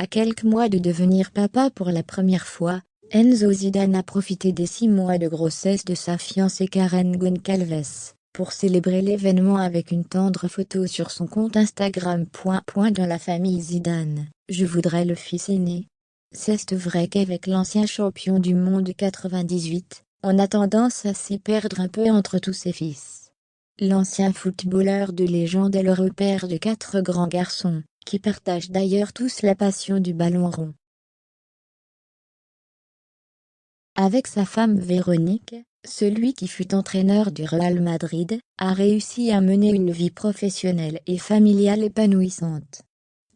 À quelques mois de devenir papa pour la première fois, Enzo Zidane a profité des 6 mois de grossesse de sa fiancée Karen Goncalves pour célébrer l'événement avec une tendre photo sur son compte Instagram. Dans la famille Zidane, je voudrais le fils aîné. C'est vrai qu'avec l'ancien champion du monde 98, on a tendance à s'y perdre un peu entre tous ses fils. L'ancien footballeur de légende est le repère de 4 grands garçons, qui partagent d'ailleurs tous la passion du ballon rond. Avec sa femme Véronique, celui qui fut entraîneur du Real Madrid, a réussi à mener une vie professionnelle et familiale épanouissante.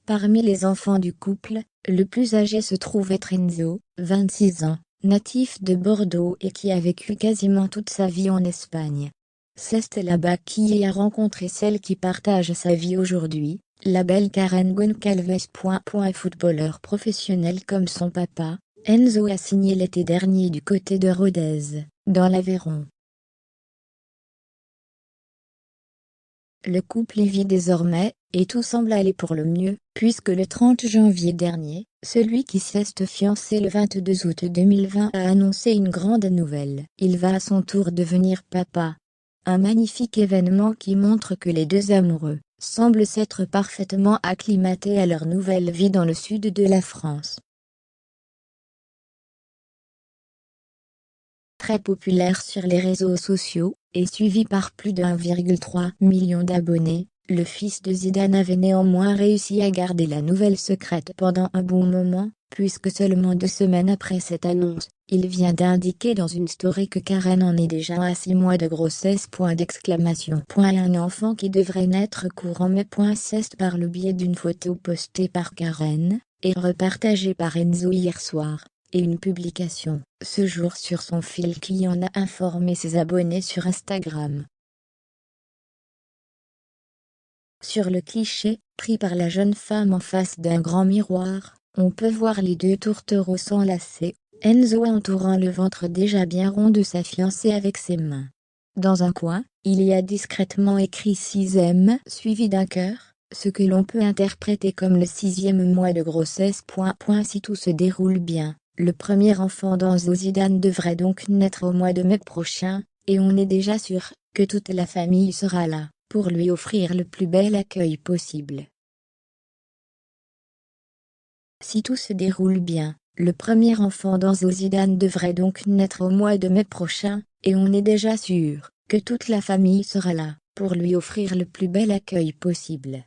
Parmi les enfants du couple, le plus âgé se trouve être Enzo, 26 ans, natif de Bordeaux et qui a vécu quasiment toute sa vie en Espagne. C'est là-bas qu'il a rencontré celle qui partage sa vie aujourd'hui, la belle Karen Goncalves. Footballeur professionnel comme son papa, Enzo a signé l'été dernier du côté de Rodez, dans l'Aveyron. Le couple y vit désormais, et tout semble aller pour le mieux, puisque le 30 janvier dernier, celui qui s'est fiancé le 22 août 2020 a annoncé une grande nouvelle. Il va à son tour devenir papa. Un magnifique événement qui montre que les deux amoureux semblent s'être parfaitement acclimatés à leur nouvelle vie dans le sud de la France. Très populaire sur les réseaux sociaux, et suivi par plus de 1,3 million d'abonnés, le fils de Zidane avait néanmoins réussi à garder la nouvelle secrète pendant un bon moment, puisque seulement 2 semaines après cette annonce, il vient d'indiquer dans une story que Karen en est déjà à 6 mois de grossesse. Un enfant qui devrait naître courant mai. C'est par le biais d'une photo postée par Karen, et repartagée par Enzo hier soir, et une publication, ce jour sur son fil qui en a informé ses abonnés sur Instagram. Sur le cliché, pris par la jeune femme en face d'un grand miroir, on peut voir les 2 tourtereaux s'enlacer, Enzo entourant le ventre déjà bien rond de sa fiancée avec ses mains. Dans un coin, il y a discrètement écrit 6M suivi d'un cœur, ce que l'on peut interpréter comme le 6e mois de grossesse. Si tout se déroule bien, le premier enfant d'Enzo Zidane devrait donc naître au mois de mai prochain, et on est déjà sûr que toute la famille sera là pour lui offrir le plus bel accueil possible. Si tout se déroule bien, le premier enfant d'Enzo Zidane devrait donc naître au mois de mai prochain, et on est déjà sûr que toute la famille sera là pour lui offrir le plus bel accueil possible.